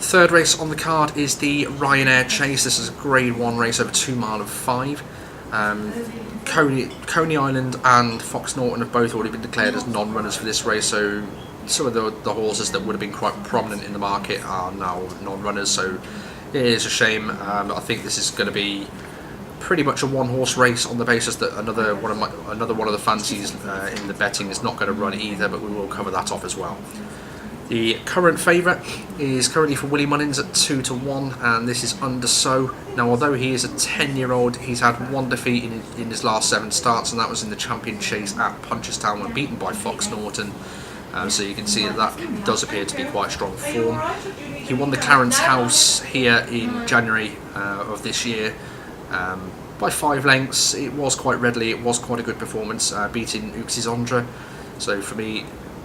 Third race on the card is the Ryanair Chase. This is a Grade 1 race over 2 mile and 5. Coney Island and Fox Norton have both already been declared as non-runners for this race, so some of the horses that would have been quite prominent in the market are now non-runners, so it is a shame. I think this is going to be pretty much a one-horse race on the basis that another one of the fancies in the betting is not going to run either, but we will cover that off as well. The current favourite is currently for Willie Mullins at 2 to 1, and this is Under So. Now, although he is a 10-year-old, he's had one defeat in his last 7 starts, and that was in the Champion Chase at Punchestown when beaten by Fox Norton. So you can see that does appear to be quite strong form. He won the Clarence House here in January of this year by 5 lengths. It was quite readily, it was quite a good performance, beating Uxie's Andra. So for me,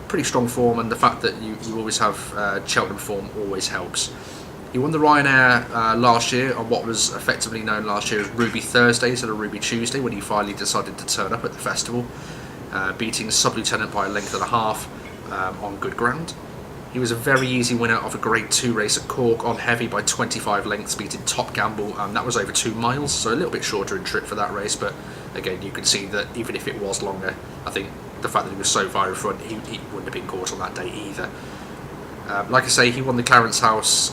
pretty strong form, and the fact that you always have Cheltenham form always helps. He won the Ryanair last year on what was effectively known last year as Ruby Thursday instead of Ruby Tuesday, when he finally decided to turn up at the festival, beating Sub-Lieutenant by a length and a half on good ground. He was a very easy winner of a Grade 2 race at Cork on heavy by 25 lengths, beating Top Gamble, and that was over 2 miles, so a little bit shorter in trip for that race, but again, you can see that even if it was longer, I think the fact that he was so far in front, he wouldn't have been caught on that day either. Like I say, he won the Clarence House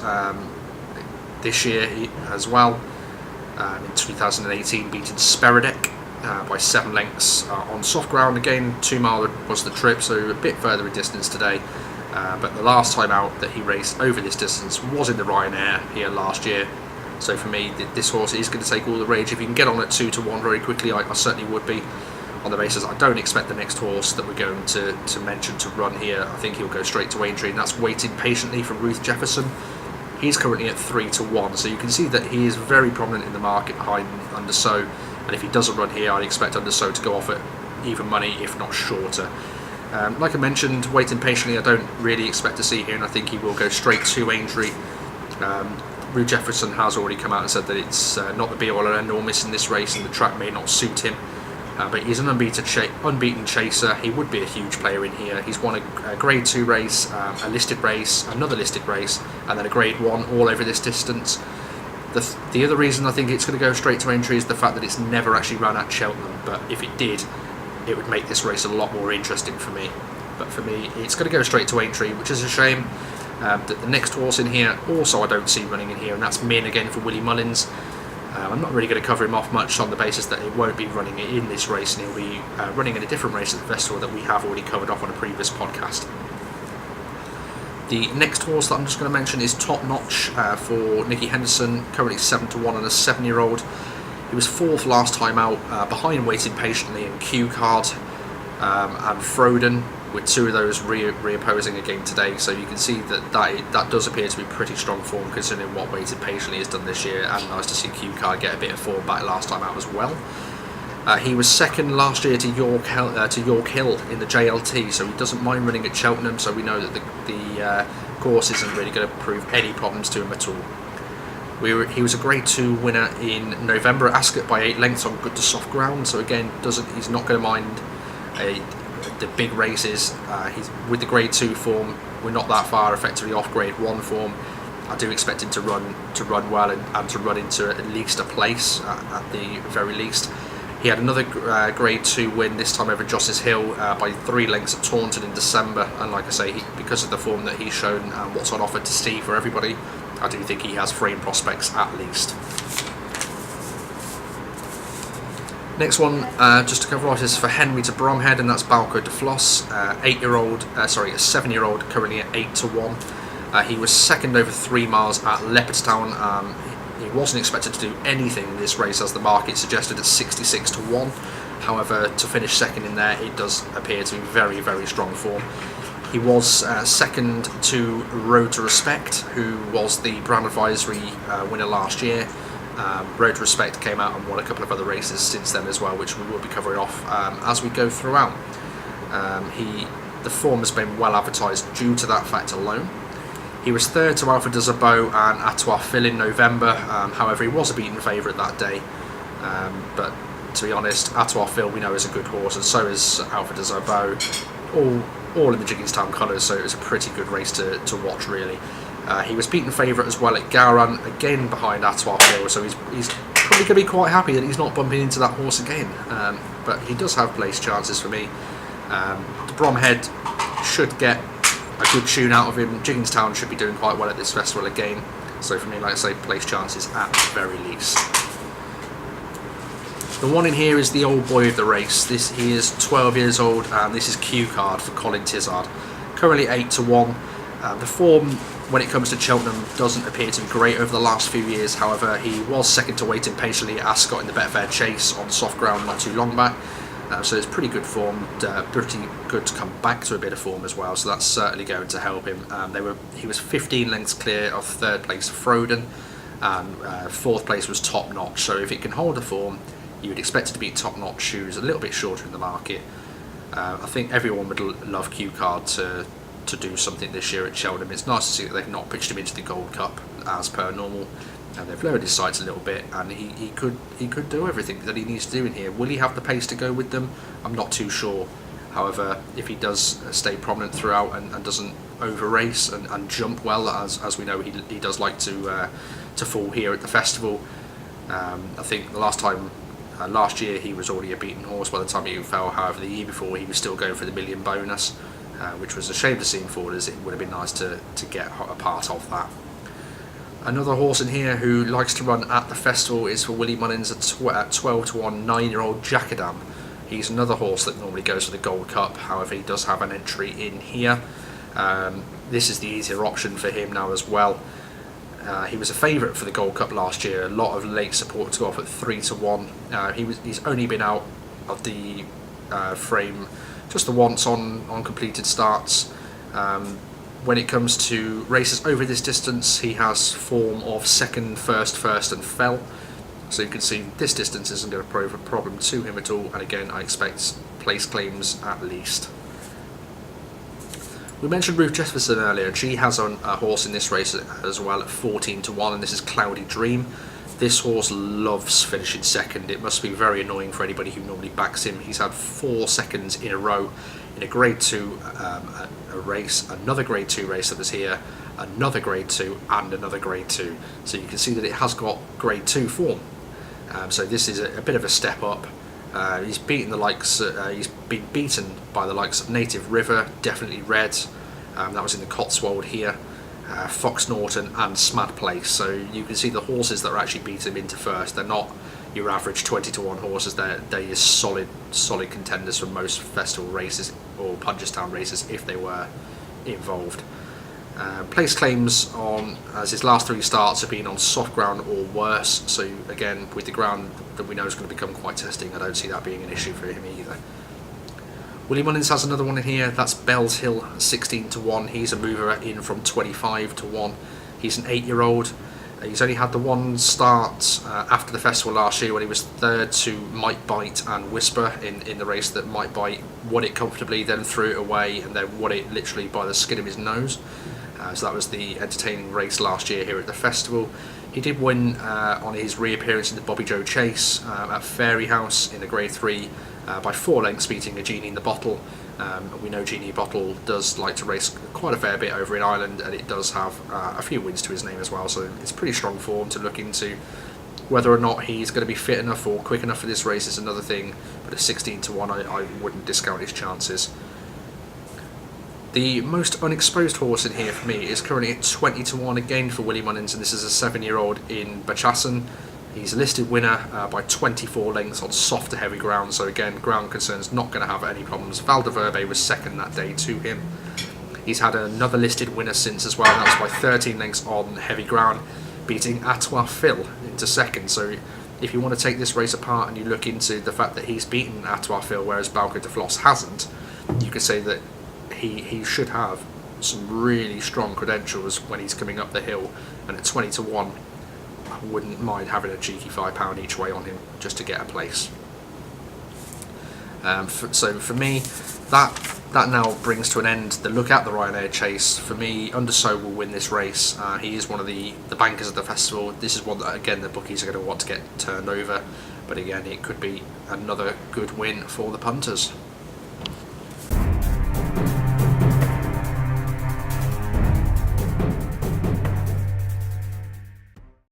this year as well, in 2018, beating Speredek by 7 lengths on soft ground. Again, 2 mile was the trip, so a bit further in distance today. But the last time out that he raced over this distance was in the Ryanair here last year. So for me, this horse is going to take all the rage. If you can get on at 2 to 1 very quickly, I certainly would be. On the basis, I don't expect the next horse that we're going to mention to run here. I think he'll go straight to Aintree, and that's Waiting Patiently from Ruth Jefferson. He's currently at 3 to 1, so you can see that he is very prominent in the market behind Under So, and if he doesn't run here, I'd expect Under So to go off at even money, if not shorter. Like I mentioned, Waiting Patiently I don't really expect to see here, and I think he will go straight to Aintree. Ruth Jefferson has already come out and said that it's not the be-all and end-all missing this race, and the track may not suit him. But he's an unbeaten chaser. He would be a huge player in here. He's won a Grade 2 race, a listed race, another listed race, and then a Grade 1 all over this distance. The other reason I think it's going to go straight to Aintree is the fact that it's never actually run at Cheltenham, but if it did, it would make this race a lot more interesting for me. But for me, it's going to go straight to Aintree, which is a shame. That the next horse in here also I don't see running in here, and that's Min again for Willie Mullins. I'm not really going to cover him off much on the basis that it won't be running in this race, and he'll be running in a different race at the festival that we have already covered off on a previous podcast. The next horse that I'm just going to mention is Top Notch for Nicky Henderson, currently 7 to 1 and a 7-year-old. He was 4th last time out, behind Waiting Patiently and Q Card and Froden, with 2 of those reopposing again today, so you can see that does appear to be pretty strong form considering what Waiting Patiently has done this year, and nice to see Q Card get a bit of form back last time out as well. He was 2nd last year to York Hill in the JLT, so he doesn't mind running at Cheltenham, so we know that the course isn't really going to prove any problems to him at all. He was a Grade 2 winner in November at Ascot by 8 lengths on good to soft ground, so again, he's not going to mind the big races. He's with the Grade 2 form, we're not that far effectively off Grade 1 form. I do expect him to run well and to run into at least a place at the very least. He had another Grade 2 win, this time over Joss's Hill by 3 lengths at Taunton in December, and like I say, because of the form that he's shown and what's on offer to see for everybody, I do think he has frame prospects at least. Next one, just to cover off, is for Henry to Bromhead, and that's Balco de Floss, a 7-year-old, currently at 8 to 1. He was 2nd over 3 miles at Leopardstown. He wasn't expected to do anything in this race, as the market suggested, at 66 to 1. However, to finish 2nd in there, it does appear to be very, very strong form. He was 2nd to Road to Respect, who was the Brand Advisory winner last year. Road to Respect came out and won a couple of other races since then as well, which we will be covering off as we go throughout. The form has been well advertised due to that fact alone. He was 3rd to Alpha de Zabot and Atois Phil in November, however he was a beaten favourite that day, but to be honest, Atois Phil we know is a good horse, and so is Alpha de Zabot, all in the Jiggingstown colours, so it was a pretty good race to watch really. He was beaten favourite as well at Garan, again behind Atois Phil, so he's probably going to be quite happy that he's not bumping into that horse again. But he does have place chances for me. The Bromhead should get a good tune out of him. Jigginstown should be doing quite well at this festival again. So for me, like I say, place chances at the very least. The one in here is the old boy of the race. He is 12 years old, and this is Q Card for Colin Tizard. Currently 8-1. The form when it comes to Cheltenham doesn't appear to be great over the last few years. However, he was second to Waiting Patiently at Ascot in the Betfair Chase on soft ground not too long back. So it's pretty good form, pretty good to come back to a bit of form as well, so that's certainly going to help him. He was 15 lengths clear of third place Froden, and fourth place was Top Notch, so if it can hold the form, you would expect it to beat Top Notch, who's a little bit shorter in the market. I think everyone would love Q Card to do something this year at Cheltenham. It's nice to see that they've not pitched him into the Gold Cup as per normal. And they've lowered his sights a little bit, and he could do everything that he needs to do in here. Will he have the pace to go with them? I'm not too sure. However, if he does stay prominent throughout and doesn't over race and jump well, as we know he does like to fall here at the festival. I think the last year he was already a beaten horse by the time he fell. However, the year before he was still going for the million bonus, which was a shame to see him fall, as it would have been nice to get a part of that. Another horse in here who likes to run at the festival is for Willie Mullins at 12-1, 9-year-old Jackadam. He's another horse that normally goes for the Gold Cup, however he does have an entry in here. This is the easier option for him now as well. He was a favourite for the Gold Cup last year, a lot of late support to go off at 3-1. He's only been out of the frame just the once on completed starts. When it comes to races over this distance, he has form of second, first, and fell. So you can see this distance isn't going to prove a problem to him at all, and again I expect place claims at least. We mentioned Ruth Jefferson earlier, and she has a horse in this race as well at 14-1, and this is Cloudy Dream. This horse loves finishing second. It must be very annoying for anybody who normally backs him. He's had 4 seconds in a row in a Grade 2 a race, another Grade 2 race that was here, another Grade 2 and another Grade 2. So you can see that it has got Grade 2 form. So this is a bit of a step up. He's beaten the likes. He's been beaten by the likes of Native River, Definitely Red. That was in the Cotswold here. Fox Norton and Smad Place. So you can see the horses that are actually beating him into first. They're not your average 20-1 horses. They're solid contenders for most festival races or Punchestown races if they were involved. Place claims on as his last 3 starts have been on soft ground or worse. So again, with the ground that we know is going to become quite testing, I don't see that being an issue for him either. Willie Mullins has another one in here. That's Bells Hill, 16-1. He's a mover in from 25-1. He's an 8-year-old. He's only had the one start after the festival last year when he was third to Might Bite and Whisper in the race that Might Bite won it comfortably, then threw it away, and then won it literally by the skin of his nose. So that was the entertaining race last year here at the festival. He did win on his reappearance in the Bobby Joe Chase at Fairy House in the Grade 3 by 4 lengths, beating a Genie in the Bottle. We know Genie Bottle does like to race quite a fair bit over in Ireland, and it does have a few wins to his name as well, so it's pretty strong form to look into. Whether or not he's going to be fit enough or quick enough for this race is another thing, but at 16-1 I wouldn't discount his chances. The most unexposed horse in here for me is currently at 20-1 again for Willie Mullins, and this is a 7-year-old in Bachassan. He's a listed winner by 24 lengths on soft to heavy ground, so again, ground concerns not going to have any problems. Val de Verbe was second that day to him. He's had another listed winner since as well, and that was by 13 lengths on heavy ground, beating Atois Phil into second. So if you want to take this race apart and you look into the fact that he's beaten Atois Phil, whereas Balco de Floss hasn't, you could say that he should have some really strong credentials when he's coming up the hill, and at 20-1 I wouldn't mind having a cheeky £5 each way on him just to get a place. So for me, that now brings to an end the look at the Ryanair Chase. For me, Undersow will win this race. He is one of the bankers of the festival. This is one that again the bookies are going to want to get turned over, but again it could be another good win for the punters.